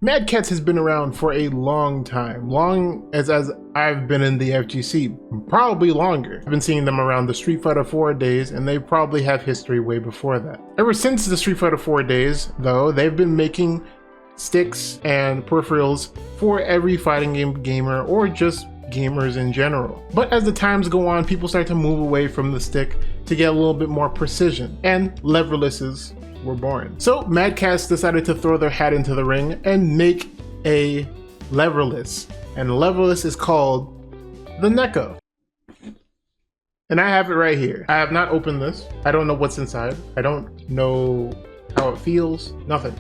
MadCatz has been around for a long time, long as I've been in the FGC, probably longer. I've been seeing them around the Street Fighter 4 days, and they probably have history way before that. Ever since the Street Fighter 4 days, though, they've been making sticks and peripherals for every fighting game gamer, or just gamers in general. But as the times go on, people start to move away from the stick to get a little bit more precision, and leverlesses were born. So MadCatz decided to throw their hat into the ring and make a leverless, and leverless is called the N.E.K.O. And I have it right here. I have not opened this. I don't know what's inside. I don't know how it feels, nothing.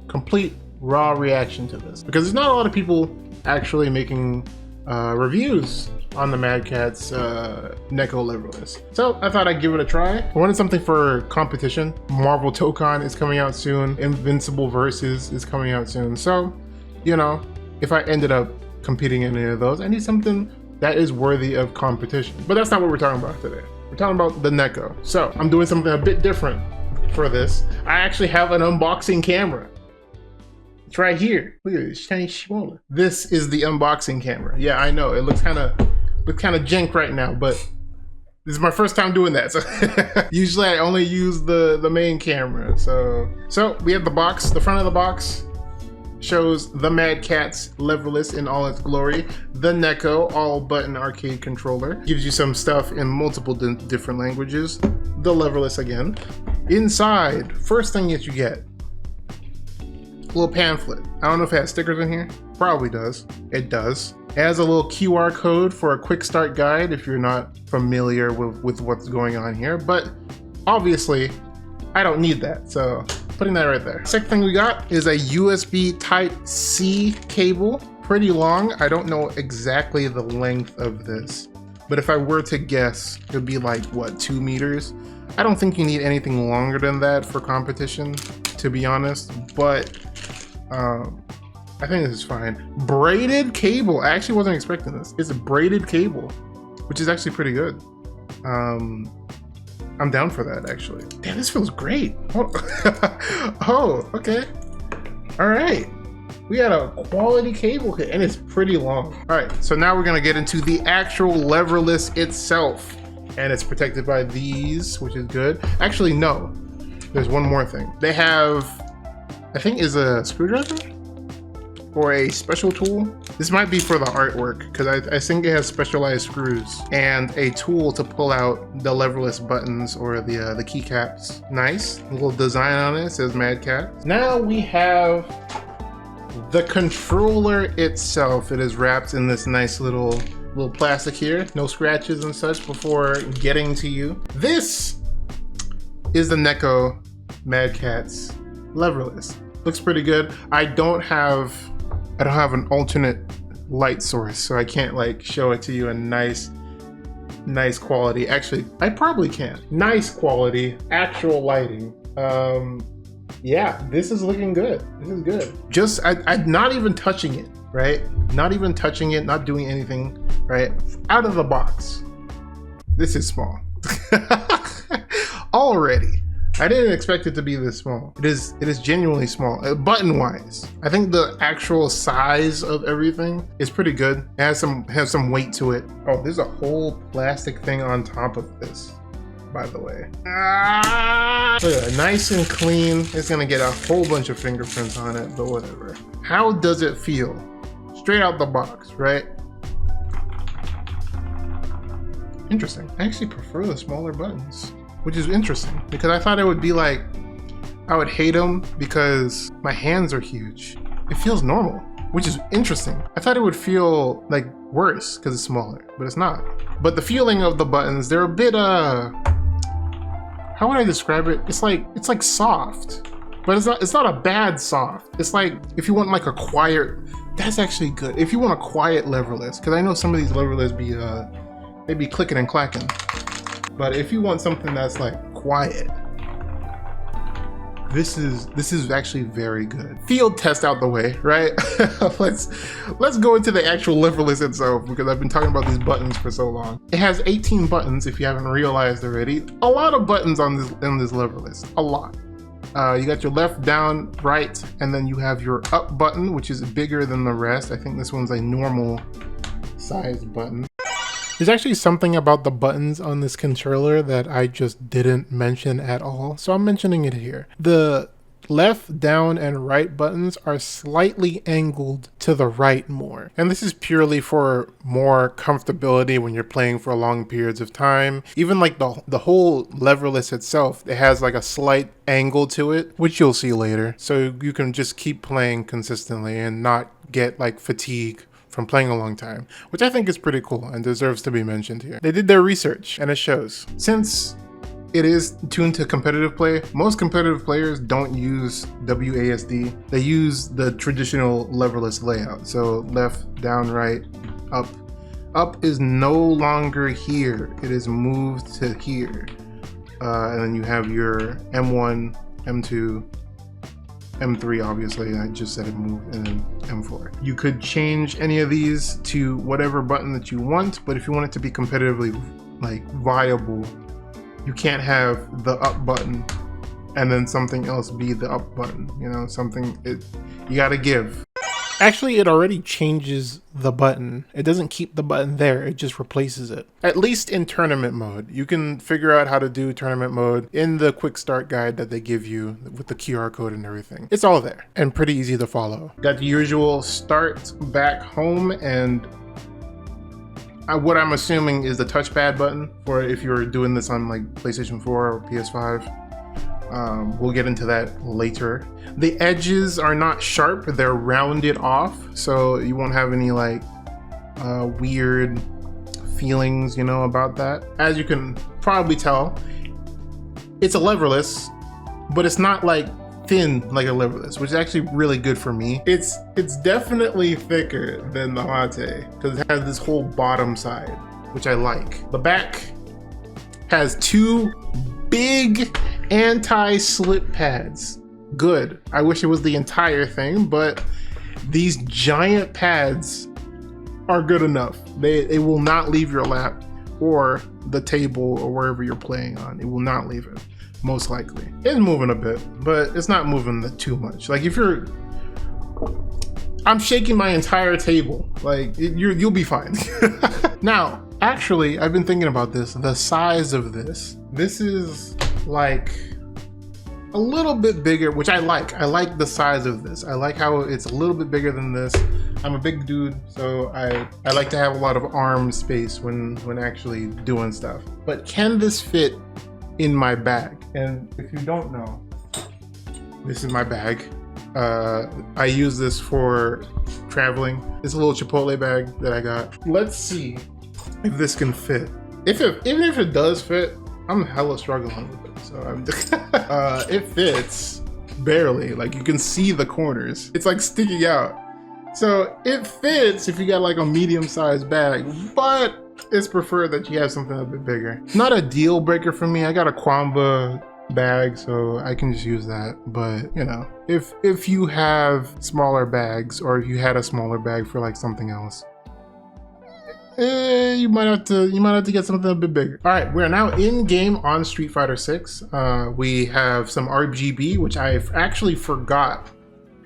Complete raw reaction to this, because there's not a lot of people actually making reviews on the MadCatz N.E.K.O leverless. So I thought I'd give it a try. I wanted something for competition. Marvel Tokon is coming out soon. Invincible Versus is coming out soon. So, you know, if I ended up competing in any of those, I need something that is worthy of competition. But that's not what we're talking about today. We're talking about the N.E.K.O. So I'm doing something a bit different for this. I actually have an unboxing camera. It's right here. Look at this tiny schmola. This is the unboxing camera. Yeah, I know it looks kind of jank right now, but this is my first time doing that. So usually I only use the main camera. So we have the box. The front of the box shows the MadCatz leverless in all its glory. The N.E.K.O all button arcade controller. Gives you some stuff in multiple different languages. The leverless again. Inside, first thing that you get, little pamphlet. I don't know if it has stickers in here. Probably does. It does. It has a little QR code for a quick start guide if you're not familiar with what's going on here, but obviously I don't need that, so putting that right there. Second thing we got is a USB Type-C cable. Pretty long. I don't know exactly the length of this, but if I were to guess, it would be like, what, 2 meters? I don't think you need anything longer than that for competition, to be honest, but I think this is fine. Braided cable. I actually wasn't expecting this. It's a braided cable, which is actually pretty good. I'm down for that, actually. Damn, this feels great. Oh, oh, okay. All right. We got a quality cable here, and it's pretty long. All right, so now we're gonna get into the actual leverless itself, and it's protected by these, which is good. Actually, no. There's one more thing. They have, I think, is a screwdriver or a special tool. This might be for the artwork, because I think it has specialized screws and a tool to pull out the leverless buttons or the keycaps. Nice, a little design on it. It says MadCatz. Now we have the controller itself. It is wrapped in this nice little plastic here. No scratches and such before getting to you. This is the N.E.K.O MadCatz leverless. Looks pretty good. I don't have an alternate light source, so I can't like show it to you in nice quality. Actually, I probably can. Nice quality, actual lighting. Yeah, this is looking good. This is good. Just I'm not even touching it, right? Not even touching it, not doing anything, right? Out of the box. This is small. Already. I didn't expect it to be this small. It is genuinely small, button wise. I think the actual size of everything is pretty good. It has some weight to it. Oh, there's a whole plastic thing on top of this, by the way. Look at that, nice and clean. It's gonna get a whole bunch of fingerprints on it, but whatever. How does it feel? Straight out the box, right? Interesting. I actually prefer the smaller buttons, which is interesting because I thought it would be like, I would hate them because my hands are huge. It feels normal, which is interesting. I thought it would feel like worse because it's smaller, but it's not. But the feeling of the buttons, they're a bit, how would I describe it? It's like soft, but it's not a bad soft. It's like, if you want like a quiet, that's actually good. If you want a quiet leverless, because I know some of these leverless they be clicking and clacking. But if you want something that's like quiet, this is actually very good. Field test out the way, right? let's go into the actual leverless itself, because I've been talking about these buttons for so long. It has 18 buttons, if you haven't realized already. A lot of buttons on this leverless, a lot. You got your left, down, right, and then you have your up button, which is bigger than the rest. I think this one's a normal size button. There's actually something about the buttons on this controller that I just didn't mention at all, so I'm mentioning it here. The left, down, and right buttons are slightly angled to the right more. And this is purely for more comfortability when you're playing for long periods of time. Even like the whole leverless itself, it has like a slight angle to it, which you'll see later. So you can just keep playing consistently and not get like fatigue from playing a long time, which I think is pretty cool and deserves to be mentioned here. They did their research and it shows. Since it is tuned to competitive play, most competitive players don't use WASD. They use the traditional leverless layout. So left, down, right, up. Up is no longer here. It is moved to here. And then you have your M1, M2, M3, obviously, I just said it moved, and then M4. You could change any of these to whatever button that you want, but if you want it to be competitively like viable, you can't have the up button and then something else be the up button, you know, you gotta give. Actually, it already changes the button. It doesn't keep the button there, it just replaces it. At least in tournament mode. You can figure out how to do tournament mode in the quick start guide that they give you with the QR code and everything. It's all there and pretty easy to follow. Got the usual start back home and what I'm assuming is the touchpad button for if you're doing this on like PlayStation 4 or PS5. We'll get into that later. The edges are not sharp, they're rounded off, so you won't have any like weird feelings, you know, about that. As you can probably tell, it's a leverless, but it's not like thin like a leverless, which is actually really good for me. It's definitely thicker than the Mate because it has this whole bottom side, which I like. The back has two big anti-slip pads. Good. I wish it was the entire thing, but these giant pads are good enough. They will not leave your lap or the table or wherever you're playing on. It will not leave it, most likely. It's moving a bit, but it's not moving too much. Like if you're, I'm shaking my entire table. Like you'll be fine. Now, actually, I've been thinking about this. The size of this. This is like a little bit bigger, which I like. I like the size of this. I like how it's a little bit bigger than this. I'm a big dude, so I like to have a lot of arm space when actually doing stuff. But can this fit in my bag? And if you don't know, this is my bag. I use this for traveling. It's a little Chipotle bag that I got. Let's see if this can fit. Even if it does fit, I'm hella struggling with it. So I'm just it fits barely. Like you can see the corners. It's like sticking out. So it fits if you got like a medium-sized bag, but it's preferred that you have something a bit bigger. Not a deal breaker for me. I got a Kwamba bag, so I can just use that. But you know, if you have smaller bags, or if you had a smaller bag for like something else, you might have to get something a bit bigger. All right, we're now in game on Street Fighter 6. We have some RGB, which I actually forgot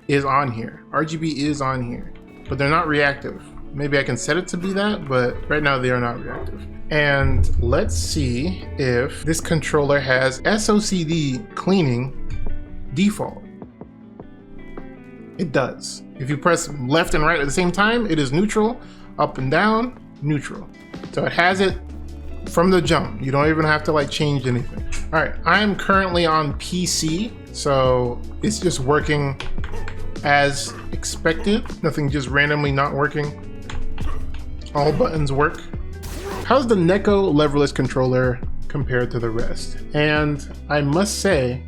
is on here. RGB is on here, but they're not reactive. Maybe I can set it to be that, but right now they are not reactive. And let's see if this controller has SOCD cleaning default. It does. If you press left and right at the same time, it is neutral, up and down, neutral. So it has it from the jump. You don't even have to like change anything. All right, I'm currently on PC, so it's just working as expected. Nothing just randomly not working. All buttons work. How's the N.E.K.O leverless controller compared to the rest? And I must say,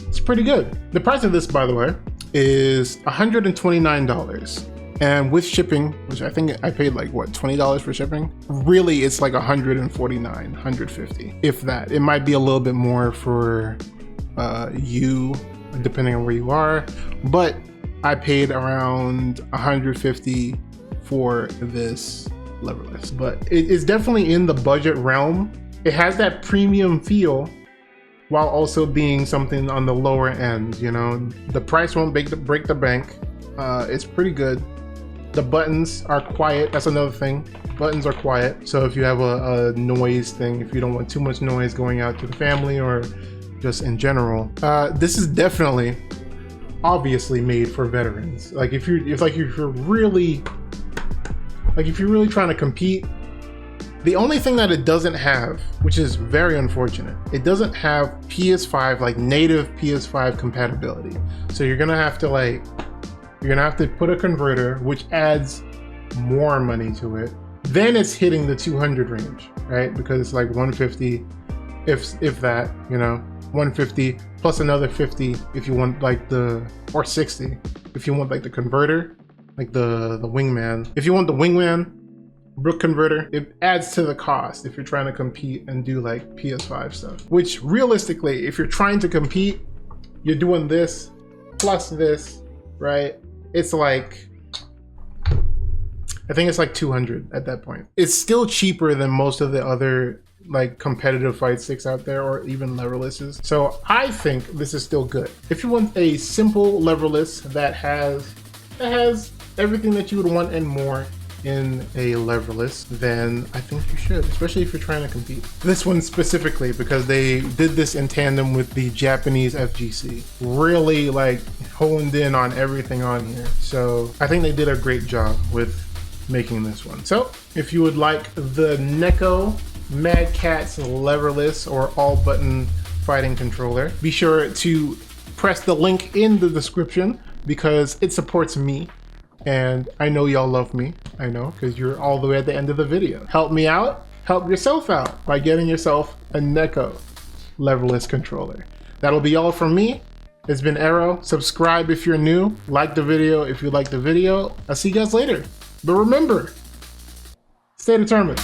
it's pretty good. The price of this, by the way, is $129. And with shipping, which I think I paid like what, $20 for shipping? Really, it's like $149, $150, if that. It might be a little bit more for you, depending on where you are, but I paid around $150 for this leverless. But it's definitely in the budget realm. It has that premium feel, while also being something on the lower end, you know. The price won't break the bank. It's pretty good. The buttons are quiet. That's another thing. Buttons are quiet. So if you have a noise thing, if you don't want too much noise going out to the family or just in general, this is definitely, obviously made for veterans. Like if you're really trying to compete, the only thing that it doesn't have, which is very unfortunate, it doesn't have PS5, like native PS5 compatibility. So you're gonna have to put a converter, which adds more money to it. Then it's hitting the 200 range, right? Because it's like 150, if that, you know, 150 plus another 50 if you want like or 60 if you want like the converter, like the wingman. If you want the wingman Brook converter, it adds to the cost if you're trying to compete and do like PS5 stuff. Which realistically, if you're trying to compete, you're doing this plus this, right? It's like, I think it's like 200 at that point. It's still cheaper than most of the other like competitive fight sticks out there, or even leverlesses. So I think this is still good. If you want a simple leverless that has everything that you would want and more in a leverless, then I think you should, especially if you're trying to compete. This one specifically because they did this in tandem with the Japanese FGC. Really like honed in on everything on here. So I think they did a great job with making this one. So if you would like the N.E.K.O MadCatz leverless or all button fighting controller, be sure to press the link in the description because it supports me. And I know y'all love me, I know, because you're all the way at the end of the video. Help me out, help yourself out by getting yourself a N.E.K.O leverless controller. That'll be all from me. It's been Aero. Subscribe if you're new, like the video if you like the video. I'll see you guys later. But remember, stay determined.